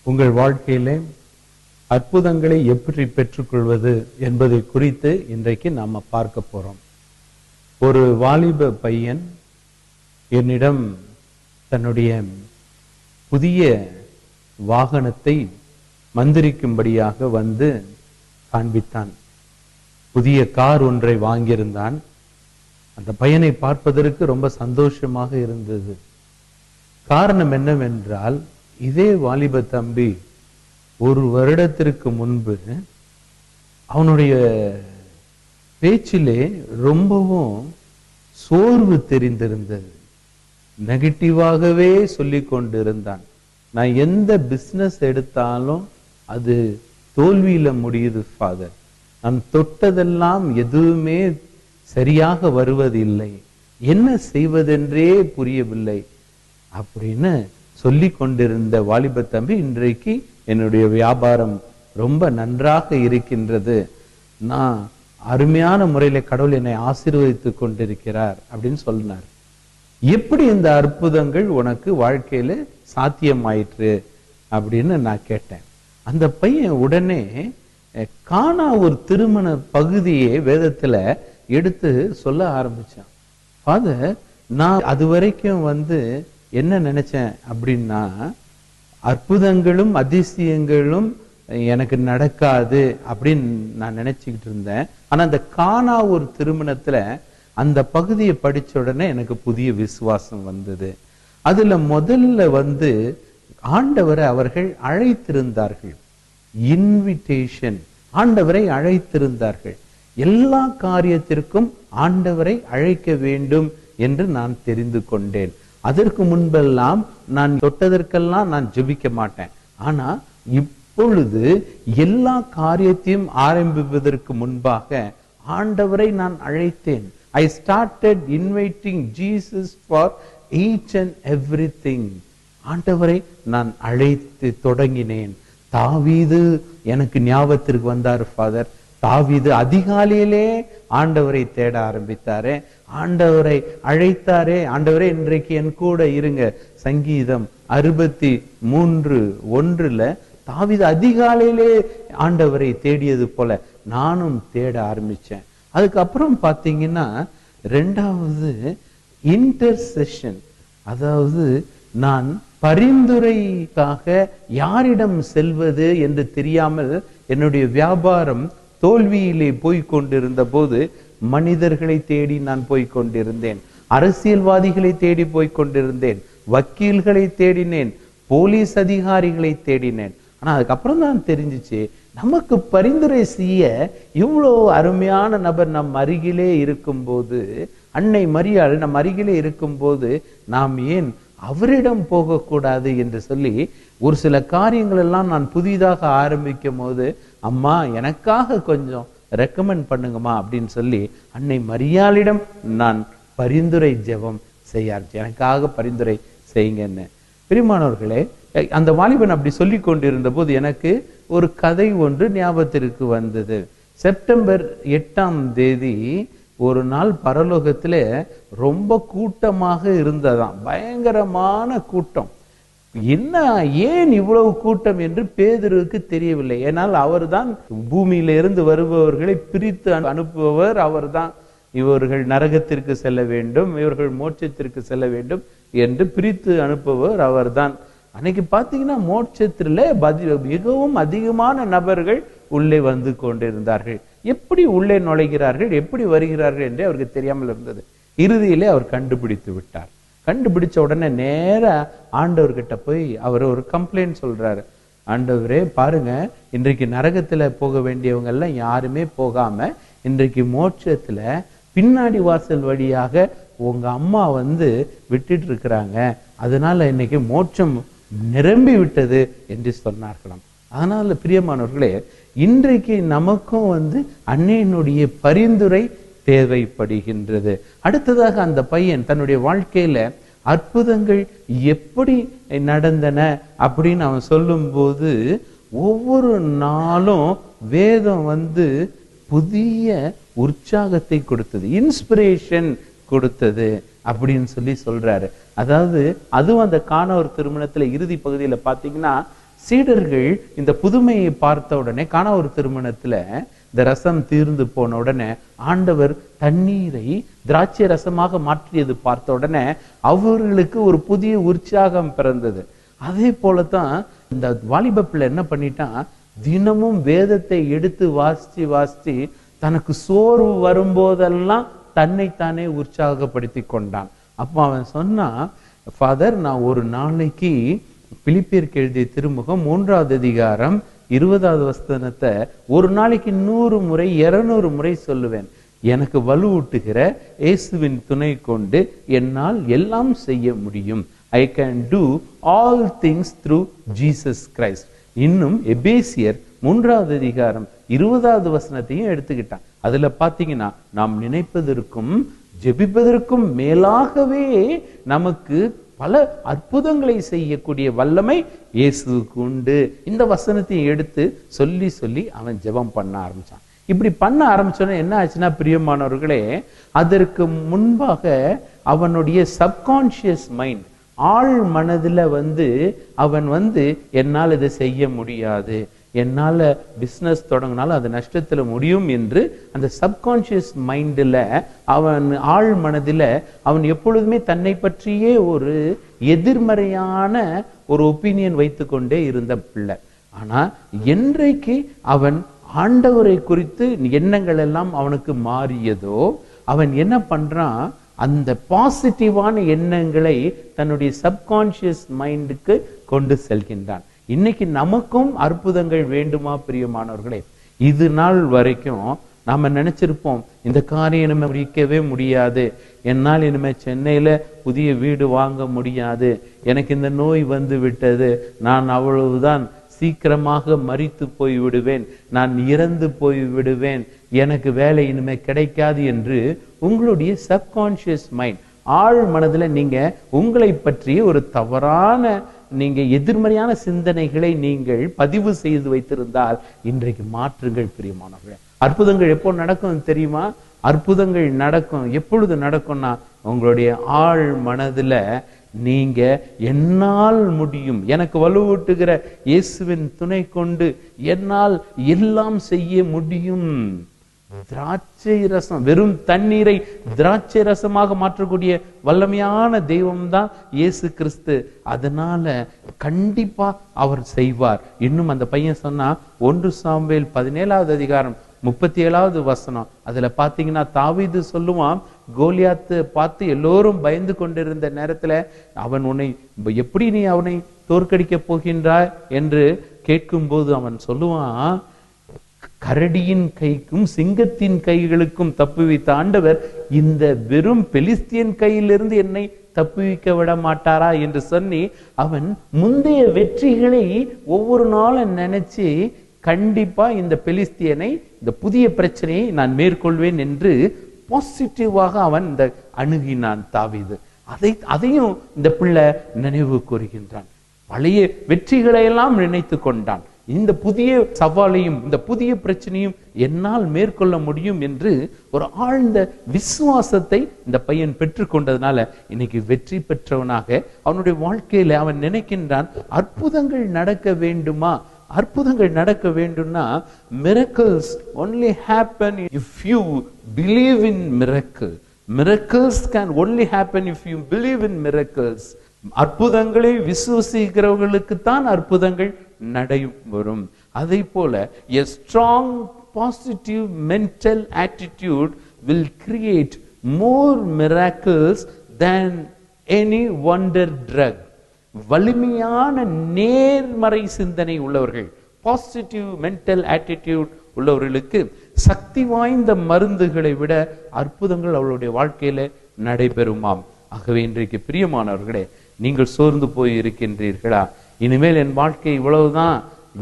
உங்கள் வாழ்க்கையிலே அற்புதங்களை எப்படி பெற்றுக்கொள்வது என்பதை குறித்து இன்றைக்கு நாம பார்க்க போறோம். ஒரு வாலிப பையன் என்னிடம் தன்னுடைய புதிய வாகனத்தை மந்திரிக்கும்படியாக வந்து காண்பித்தான். புதிய கார் ஒன்றை வாங்கியிருந்தான். அந்த பையனை பார்ப்பதற்கு ரொம்ப சந்தோஷமாக இருந்தது. காரணம் என்னவென்றால், இதே வாலிப தம்பி ஒரு வருடத்திற்கு முன்பு அவனுடைய பேச்சிலே ரொம்பவும் சோர்வு தெரிந்திருந்தது. நெகட்டிவாகவே சொல்லி கொண்டிருந்தான். நான் எந்த பிசினஸ் எடுத்தாலும் அது தோல்வியில முடியுது ஃபாதர், நான் தொட்டதெல்லாம் எதுவுமே சரியாக வருவதில்லை, என்ன செய்வதென்றே புரியவில்லை அப்படின்னு சொல்லி கொண்டிருந்த வாலிப தம்பி இன்றைக்கு என்னுடைய வியாபாரம் ரொம்ப நன்றாக இருக்கின்றது, நான் அருமையான முறையில கடவுள் என்னை ஆசீர்வதித்து கொண்டிருக்கிறார் அப்படின்னு சொன்னார். எப்படி இந்த அற்புதங்கள் உனக்கு வாழ்க்கையில சாத்தியமாயிற்று அப்படின்னு நான் கேட்டேன். அந்த பையன் உடனே காணா ஒரு திருமண பகுதியை வேதத்துல எடுத்து சொல்ல ஆரம்பிச்சான். ஃபாதர், நான் அது வரைக்கும் என்ன நினைச்சேன் அப்படின்னா, அற்புதங்களும் அதிசயங்களும் எனக்கு நடக்காது அப்படின்னு நான் நினைச்சுக்கிட்டு இருந்தேன். ஆனா அந்த காணா ஒரு திருமணத்துல அந்த பகுதியை படிச்ச உடனே எனக்கு புதிய விசுவாசம் வந்தது. அதுல முதல்ல ஆண்டவரை அவர்கள் அழைத்திருந்தார்கள். இன்விடேஷன், ஆண்டவரை அழைத்திருந்தார்கள். எல்லா காரியத்திற்கும் ஆண்டவரை அழைக்க வேண்டும் என்று நான் தெரிந்து கொண்டேன். அதற்கு முன்பெல்லாம் நான் தொட்டதற்கெல்லாம் நான் ஜெபிக்க மாட்டேன். ஆனா இப்பொழுது எல்லா காரியத்தையும் ஆரம்பிப்பதற்கு முன்பாக ஆண்டவரை நான் அழைத்தேன். I started inviting Jesus for each and everything. ஆண்டவரை நான் அழைத்து தொடங்கினேன். தாவீது எனக்கு ஞாபகத்திற்கு வந்தார் ஃபாதர். தாவீது அதிகாலையிலே ஆண்டவரை தேட ஆரம்பித்தாரே, ஆண்டவரை அழைத்தாரே. ஆண்டவரே இன்றைக்கு என் கூட இருங்க. சங்கீதம் 63:1 தாவீது அதிகாலையிலே ஆண்டவரை தேடியது போல நானும் தேட ஆரம்பிச்சேன். அதுக்கப்புறம் பாத்தீங்கன்னா ரெண்டாவது இன்டர்செஷன், அதாவது நான் பரிந்துரைக்காக யாரிடம் செல்வது என்று தெரியாமல் என்னுடைய வியாபாரம் தோல்வியிலே போய்கொண்டிருந்த போது மனிதர்களை தேடி நான் போய்கொண்டிருந்தேன், அரசியல்வாதிகளை தேடி போய்கொண்டிருந்தேன், வக்கீல்களை தேடினேன், போலீஸ் அதிகாரிகளை தேடினேன். ஆனா அதுக்கப்புறம் தான் தெரிஞ்சிச்சு, நமக்கு பரிந்துரை செய்ய இவ்வளோ அருமையான நபர் நம் அருகிலே இருக்கும்போது, அன்னை மரியாள் நம் அருகிலே இருக்கும்போது நாம் ஏன் அவரிடம் போகக்கூடாது என்று சொல்லி ஒரு சில காரியங்கள் எல்லாம் நான் புதிதாக ஆரம்பிக்கும் போது, அம்மா எனக்காக கொஞ்சம் ரெக்கமெண்ட் பண்ணுங்கம்மா அப்படின்னு சொல்லி அன்னை மரியாளிடம் நான் பரிந்துரை ஜெபம் செய்ய ஆரம்பிச்சேன். எனக்காக பரிந்துரை செய்யுங்கன்னு. பிரியமானவர்களே, அந்த வாலிபன் அப்படி சொல்லி கொண்டிருந்த போது எனக்கு ஒரு கதை ஒன்று ஞாபகத்திற்கு வந்தது. செப்டம்பர் 8 ஒரு நாள் பரலோகத்துல ரொம்ப கூட்டமாக இருந்ததாம், பயங்கரமான கூட்டம். என்ன, ஏன் இவ்வளவு கூட்டம் என்று பேதுருவுக்கு தெரியவில்லை. ஏனால் அவர்தான் பூமியில இருந்து வருபவர்களை பிரித்து அனுப்புபவர் அவர்தான். இவர்கள் நரகத்திற்கு செல்ல வேண்டும், இவர்கள் மோட்சத்திற்கு செல்ல வேண்டும் என்று பிரித்து அனுப்புபவர் அவர்தான். அன்னைக்கு பாத்தீங்கன்னா மோட்சத்திலே மிகவும் அதிகமான நபர்கள் உள்ளே வந்து கொண்டிருந்தார்கள். எப்படி உள்ளே நுழைகிறார்கள், எப்படி வருகிறார்கள் என்றே அவருக்கு தெரியாமல் இருந்தது. இறுதியிலே அவர் கண்டுபிடித்து விட்டார். கண்டுபிடிச்ச உடனே நேரா ஆண்டவர்கிட்ட போய் அவர் ஒரு கம்ப்ளைண்ட் சொல்றாரு. ஆண்டவரே பாருங்க, இன்றைக்கு நரகத்துல போக வேண்டியவங்க எல்லாம் யாருமே போகாம இன்றைக்கு மோட்சத்துல பின்னாடி வாசல் வழியாக உங்க அம்மா விட்டுட்டு இருக்கிறாங்க, அதனால இன்னைக்கு மோட்சம் நிரம்பி விட்டது என்று சொன்னார்களாம். அதனால பிரியமானவர்களே, இன்றைக்கு நமக்கும் அன்னையினுடைய பரிந்துரை தேவைப்படுகின்றது. அடுத்ததாக அந்த பையன் தன்னுடைய வாழ்க்கையில அற்புதங்கள் எப்படி நடந்தன அப்படின்னு அவன் சொல்லும் போது, ஒவ்வொரு நாளும் வேதம் புதிய உற்சாகத்தை கொடுத்தது, இன்ஸ்பிரேஷன் கொடுத்தது அப்படின்னு சொல்றாரு. அதாவது அதுவும் அந்த காண ஒரு திருமணத்துல இறுதி பகுதியில பாத்தீங்கன்னா சீடர்கள் இந்த புதுமையை பார்த்த உடனே கானா ஒரு திருமணத்துல இந்த ரசம் தீர்ந்து போன உடனே ஆண்டவர் தண்ணீரை திராட்சை ரசமாக மாற்றியது பார்த்த உடனே அவர்களுக்கு ஒரு புதிய உற்சாகம் பிறந்தது. அதே போலதான் இந்த வாலிப பிள்ளை என்ன பண்ணிட்டான், தினமும் வேதத்தை எடுத்து வாசிச்சு வாசிச்சு தனக்கு சோர்வு வரும்போதெல்லாம் தன்னைத்தானே உற்சாகப்படுத்தி கொண்டான். அப்போ அவன் சொன்னா, ஃபாதர், நான் ஒரு நாளைக்கு பிலிப்பியருக்கு எழுதிய திருமுகம் 3வது அதிகாரம் 20வது வசனத்தை ஒரு நாளைக்கு 100 முறை 200 முறை சொல்லுவேன். எனக்கு வலுவூட்டுகிற இயேசுவின் துணை கொண்டு என்னால் எல்லாம் செய்ய முடியும். I can do all things through Jesus Christ. இன்னும் எபேசியர் 3வது அதிகாரம் 20வது வசனத்தையும் எடுத்துக்கிட்டான். அதுல பாத்தீங்கன்னா, நாம் நினைப்பதற்கும் ஜெபிப்பதற்கும் மேலாகவே நமக்கு பல அற்புதங்களை செய்யக்கூடிய வல்லமை இயேசுவுக்கு உண்டு. இந்த வசனத்தையும் எடுத்து சொல்லி சொல்லி அவன் ஜெபம் பண்ண ஆரம்பிச்சான். இப்படி பண்ண ஆரம்பிச்சோன்னா என்ன ஆச்சுன்னா, பிரியமானவர்களே, அதற்கு முன்பாக அவனுடைய சப்கான்ஷியஸ் மைண்ட், ஆழ் மனதுல அவன் என்னால் இதை செய்ய முடியாது, என்னால பிசினஸ் தொடங்கினாலும் அது நஷ்டத்துல முடியும் என்று அந்த சப்கான்ஷியஸ் மைண்ட்ல அவன் ஆழ் மனதில அவன் எப்பொழுதுமே தன்னை பற்றியே ஒரு எதிர்மறையான ஒரு ஒப்பீனியன் வைத்து கொண்டே இருந்த பிள்ளை. ஆனா என்றைக்கு அவன் ஆண்டவரை குறித்து எண்ணங்கள் எல்லாம் அவனுக்கு மாறியதோ, அவன் என்ன பண்றான், அந்த பாசிட்டிவான எண்ணங்களை தன்னுடைய சப்கான்ஷியஸ் மைண்டுக்கு கொண்டு செல்கின்றான். இன்னைக்கு நமக்கும் அற்புதங்கள் வேண்டுமா பிரியமானவர்களே? இது நாள் வரைக்கும் நாம நினைச்சிருப்போம், இந்த காரியம் இனிமே முடிக்கவே முடியாது, என்னால் இனிமே சென்னையில புதிய வீடு வாங்க முடியாது, எனக்கு இந்த நோய் விட்டது, நான் அவ்வளவுதான், சீக்கிரமாக மரித்து போய் விடுவேன், நான் இறந்து போய் விடுவேன், எனக்கு வேலை இனிமே கிடைக்காது என்று உங்களுடைய சப்கான்ஷியஸ் மைண்ட், ஆழ் மனதுல நீங்க உங்களை பற்றி ஒரு தவறான நீங்க எதிர்மறையான சிந்தனைகளை நீங்கள் பதிவு செய்து வைத்திருந்தால் இன்றைக்கு மாற்றுங்கள் பிரியமானவர்களே. அற்புதங்கள் எப்போ நடக்கும் தெரியுமா? அற்புதங்கள் நடக்கும் எப்பொழுது நடக்கும்னா, உங்களுடைய ஆழ் மனதுல நீங்க என்னால் முடியும், எனக்கு வலுவூட்டுகிற இயேசுவின் துணை கொண்டு என்னால் எல்லாம் செய்ய முடியும். திராட்சை ரசம், வெறும் தண்ணீரை திராட்சை ரசமாக மாற்றக்கூடிய வல்லமையான தெய்வம் தான் இயேசு கிறிஸ்து. அதனால கண்டிப்பா அவர் செய்வார். இன்னும் அந்த பையன் சொன்னா, 1 சாமுவேல் 17வது அதிகாரம் 37வது வசனம், அதுல பாத்தீங்கன்னா தாவீது சொல்லுவான், கோலியாத்து பார்த்து எல்லோரும் பயந்து கொண்டிருந்த நேரத்துல அவன் உன்னை எப்படி நீ அவனை தோற்கடிக்க போகின்றாய் என்று கேட்கும் போது அவன் சொல்லுவான், கரடியின் கைக்கும் சிங்கத்தின் கைகளுக்கும் தப்புவித்த ஆண்டவர் இந்த வெறும் பெலிஸ்தியன் கையிலிருந்து என்னை தப்புவிக்க விட மாட்டாரா என்று சொல்லி அவன் முந்தைய வெற்றிகளை ஒவ்வொரு நாளும் நினைச்சு, கண்டிப்பா இந்த பெலிஸ்தியனை, இந்த புதிய பிரச்சனையை நான் மேற்கொள்வேன் என்று பாசிட்டிவாக அவன் இந்த அணுகினான் தாவீது. அதையும் இந்த பிள்ளை நினைவு கூறுகின்றான். பழைய வெற்றிகளை எல்லாம் நினைத்து கொண்டான். இந்த புதிய சவாலையும் இந்த புதிய பிரச்சனையும் என்னால் மேற்கொள்ள முடியும் என்று ஒரு ஆழ்ந்த விசுவாசத்தை இந்த பையன் பெற்றுக்கொண்டதுனால இன்னைக்கு வெற்றி பெற்றவனாக அவனுடைய வாழ்க்கையில அவன் நினைக்கின்றான், அற்புதங்கள் நடக்க வேண்டுமா? அற்புதங்கள் நடக்க வேண்டும்னா, miracles only happen if you believe in miracle. Miracles can only happen if you believe in miracles. அற்புதங்களை விசுவசிக்கிறவர்களுக்கு தான் அற்புதங்கள் நடைபெறும். அதே போல a strong positive mental attitude will create more miracles than any wonder drug. வலிமையான நேர்மறை சிந்தனை உள்ளவர்கள், பாசிட்டிவ் மென்டல் ஆட்டிடியூட் உள்ளவர்களுக்கு சக்தி வாய்ந்த மருந்துகளை விட அற்புதங்கள் அவளுடைய வாழ்க்கையில நடைபெறுமாம். ஆகவே இன்றைக்கு பிரியமானவர்களே, நீங்கள் சோர்ந்து போய் இருக்கின்றீர்களா? இனிமேல் என் வாழ்க்கை இவ்வளவுதான்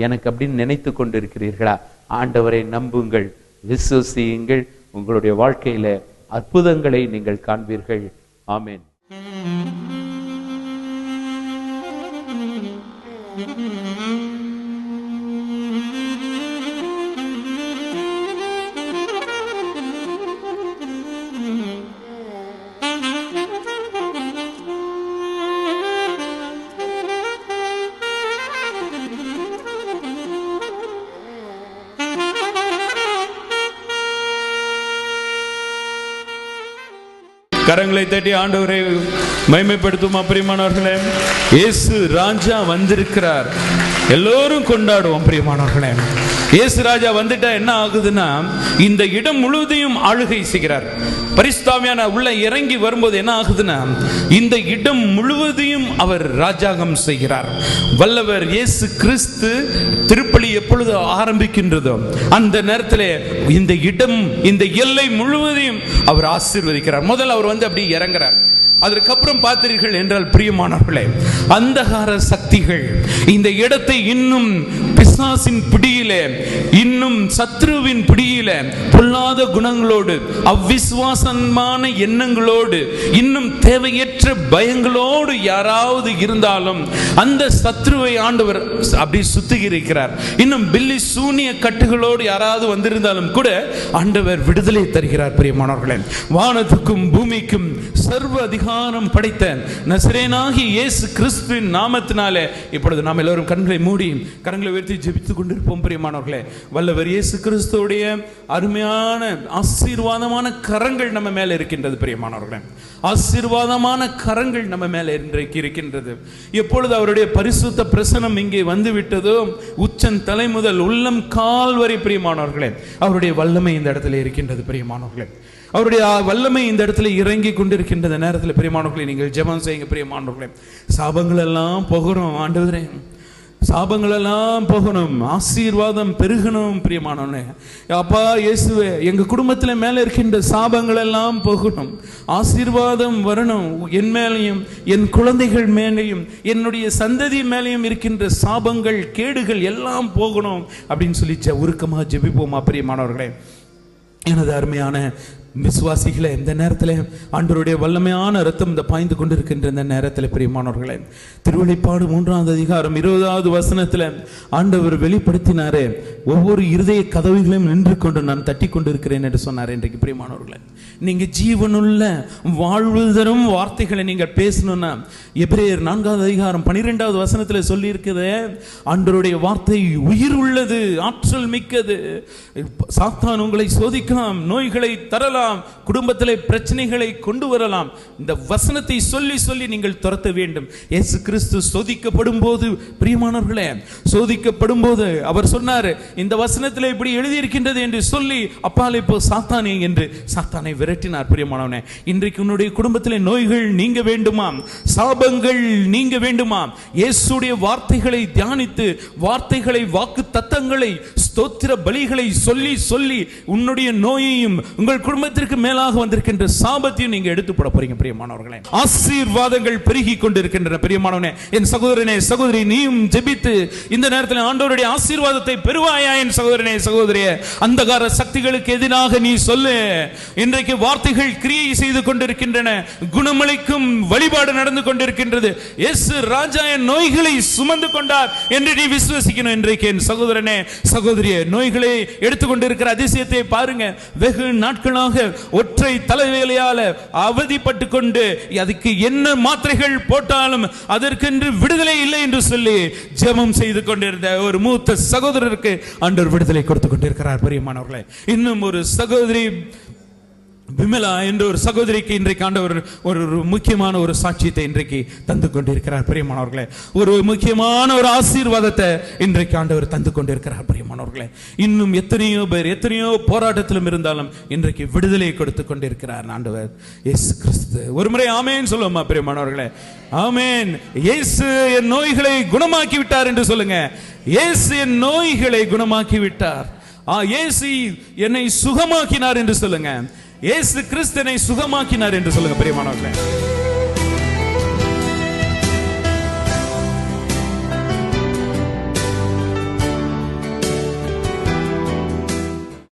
எனக்கு அப்படின்னு நினைத்து கொண்டிருக்கிறீர்களா? ஆண்டவரை நம்புங்கள், விசுவசியுங்கள், உங்களுடைய வாழ்க்கையில அற்புதங்களை நீங்கள் காண்பீர்கள். ஆமென். கரங்களை தட்டி ஆண்டவரை மகிமைப்படுத்தும். பிரியமானவர்களே, இயேசு ராஜா வந்திருக்கிறார், எல்லோரும் கொண்டாடுவோம். பிரியமானவர்களே, இயேசு ராஜா வந்துட்டா என்ன ஆகுதுன்னா, இந்த இடம் முழுவதையும் ஆளுகை செய்கிறார். பரிசுத்தாவியான உள்ள இறங்கி வரும்போது என்ன ஆகுதுன்னா, இந்த இடம் முழுவதையும் அவர் ராஜாங்கம் செய்கிறார். வல்லவர் இயேசு கிறிஸ்து திருப்பலி எப்பொழுது ஆரம்பிக்கின்றதோ அந்த நேரத்தில் இந்த இடம், இந்த எல்லை முழுவதையும் அவர் ஆசீர்வதிக்கிறார். முதல்ல அவர் வந்து அப்படி இறங்குறார். அதற்கப்புறம் பார்த்தீர்கள் என்றால் பிரியமானவர்களே, அந்தகார சக்திகள் இந்த இடத்தை இன்னும் பிசாசின் பிடியிலே, இன்னும் சத்ருவின் பிடியிலே, பொல்லாத குணங்களோடு, அவ்விசுவாசமான எண்ணங்களோடு, இன்னும் தேவையற்ற பயங்களோடு யாராவது இருந்தாலும் அந்த சத்ருவை ஆண்டவர் அப்படி சுத்திகரிக்கிறார். இன்னும் பில்லி சூனிய கட்டுகளோடு யாராவது வந்திருந்தாலும் கூட ஆண்டவர் விடுதலை தருகிறார். பிரியமானவர்களே, வானத்துக்கும் பூமிக்கும் சர்வ அதிகாரம் படைத்த நசரேனாகி இயேசு கிறிஸ்துவின் நாமத்தினாலே இப்பொழுது நாம் எல்லோரும் கண்களை மூடி கரங்களை உயர்த்தி ஜெபித்துக் கொண்டிருப்போம். பிரியமானவர்களே, வல்லவர் இயேசு கிறிஸ்துவுடைய அருமையான ஆசீர்வாதமான கரங்கள் நம்ம மேல இருக்கின்றது. பிரியமானவர்களே, ஆசீர்வாதமான கரங்கள் நம்ம மேல இன்றைக்கு இருக்கின்றது. எப்பொழுது அவருடைய பரிசுத்த பிரசனம் இங்கே வந்து விட்டதோ, உச்சன் தலை முதல் உள்ளம் கால் வரை பிரியமானவர்களே அவருடைய வல்லமை இந்த இடத்துல இருக்கின்றது. பிரியமானவர்களே, அவருடைய வல்லமை இந்த இடத்துல இறங்கி கொண்டிருக்கின்ற நேரத்தில் பிரியமானவர்களே நீங்கள் ஜெபம் செய்யுங்க. பிரியமானவர்களே, சாபங்கள் எல்லாம் போகணும் ஆண்டவரே, சாபங்கள் எல்லாம் போகணும், ஆசீர்வாதம் பெருகணும். பிரியமானவனே, அப்பா இயேசுவே, எங்க குடும்பத்தில் மேல இருக்கின்ற சாபங்கள் எல்லாம் போகணும், ஆசீர்வாதம் வரணும். என் மேலையும் என் குழந்தைகள் மேலையும் என்னுடைய சந்ததி மேலையும் இருக்கின்ற சாபங்கள் கேடுகள் எல்லாம் போகணும் அப்படின்னு சொல்லி உருக்கமாக ஜெபிப்போமா. பிரியமானவர்களே, எனது அருமையான விசுவாசிகளை, இந்த நேரத்தில் ஆண்டவருடைய வல்லமையான ரத்தம் இந்த பாய்ந்து கொண்டிருக்கின்ற இந்த நேரத்தில் பிரியமானவர்களே, திருவெளிப்பாடு 3ஆம் அதிகாரம் 20வது வசனத்தில் ஆண்டவர் வெளிப்படுத்தினாரே, ஒவ்வொரு இருதய கதவுகளையும் நின்று கொண்டு நான் தட்டி கொண்டிருக்கிறேன் என்று சொன்னார். இன்றைக்கு பிரியமானவர்களே, நீங்க ஜீவனுள்ள வாழ்வு தரும் வார்த்தைகளை நீங்க பேசணும்னா, எபிரேயர் 4ஆம் அதிகாரம் 12வது வசனத்தில் சொல்லி இருக்குது, ஆண்டவருடைய வார்த்தை உயிர் உள்ளது, ஆற்றல் மிக்கது. சாத்தான் உங்களை சோதிக்கலாம், நோய்களை தரலாம், குடும்பத்திலே பிரச்சனைகளை கொண்டு வரலாம். இந்த வசனத்தை சொல்லி சொல்லி நீங்கள் துரத்த வேண்டும். இயேசு கிறிஸ்து சோதிக்கப்படும் போது பிரியமானவர்களே, சோதிக்கப்படும் போது அவர் சொன்னார், இந்த வசனத்தில் இப்படி எழுதியிருக்கின்றது என்று சொல்லி அப்பாலே போ சாத்தானே என்று சாத்தானை விரட்டினார். பிரியமானவனே, இன்றைக்கு உன்னுடைய குடும்பத்திலே நோய்கள் நீங்க வேண்டுமா, சாபங்கள் நீங்க வேண்டுமா, இயேசுடைய வார்த்தைகளை தியானித்து, வார்த்தைகளை, வாக்கு தத்தங்களை, ஸ்தோத்திர பலிகளை சொல்லி சொல்லி உன்னுடைய நோயையும் உங்கள் குடும்பத்திற்கு மேலாக வந்திருக்கின்ற சாபத்தையும் நீங்க எடுத்து போட போறீங்க. பிரியமானவர்களே, ஆசீர்வாதங்கள் பெருகி கொண்டிருக்கின்றன. பிரியமானவனே, என் சகோதரனே சகோதரி, நீயும் ஜெபித்து இந்த நேரத்தில் ஆண்டவருடைய ஆசீர்வாதத்தை பெறுவாயா? என் சகோதரனே சகோதரியே, அந்தகார சக்திகளுக்கு எதிராக நீ சொல்லு. இன்றைக்கு வார்த்தைகள் கிரியை செய்து கொண்டிருக்கின்றன, குணமளிக்கும் வழிபாடு நடந்து கொண்டிருக்கின்றது. இயேசு ராஜா என் நோய்களை சுமந்து கொண்டார் என்று நீ விசுவசிக்கணும். இன்றைக்கு என் சகோதரனே சகோதரியே, நோய்களை எடுத்துக்கொண்டிருக்கிற அதிசயத்தை பாருங்க. வெகு நாட்களாக ஒற்றை தலைவேலையால அவதிப்பட்டு கொண்டு அதுக்கு என்ன மாத்திரைகள் போட்டாலும் அதற்கென்று விடுதலை இல்லை என்று சொல்லி ஜெபம் செய்து கொண்டிருந்த ஒரு மூத்த சகோதரருக்கு ஆண்டவர் விடுதலை கொடுத்து கொண்டிருக்கிறார். பிரியமானவர்களே, இன்னும் ஒரு சகோதரி விமலா என்ற ஒரு சகோதரிக்கு இன்றைக்கு ஆண்டவர் ஒரு முக்கியமான ஒரு சாட்சியத்தை இன்றைக்கு தந்து கொண்டிருக்கிறார். பிரியமானவர்களே, ஒரு முக்கியமான ஒரு ஆசீர்வாதத்தை இன்றைக்கு ஆண்டவர் தந்து கொண்டிருக்கிறார். பிரியமானவர்களே, இன்னும் எத்தனையோ பேர் எத்தனையோ போராட்டத்திலும் இருந்தாலும் இன்றைக்கு விடுதலை கொடுத்து கொண்டிருக்கிறார் ஆண்டவர் இயேசு கிறிஸ்து. ஒரு முறை ஆமேன் சொல்லுமா. பிரியமானவர்களே, ஆமேன். இயேசு என் நோய்களை குணமாக்கி விட்டார் என்று சொல்லுங்க. இயேசு என் நோய்களை குணமாக்கி விட்டார். இயேசு என்னை சுகமாக்கினார் என்று சொல்லுங்க. இயேசு கிறிஸ்துவை சுகமாக்கினார் என்று சொல்லுங்க. பிரியமானவர்களே,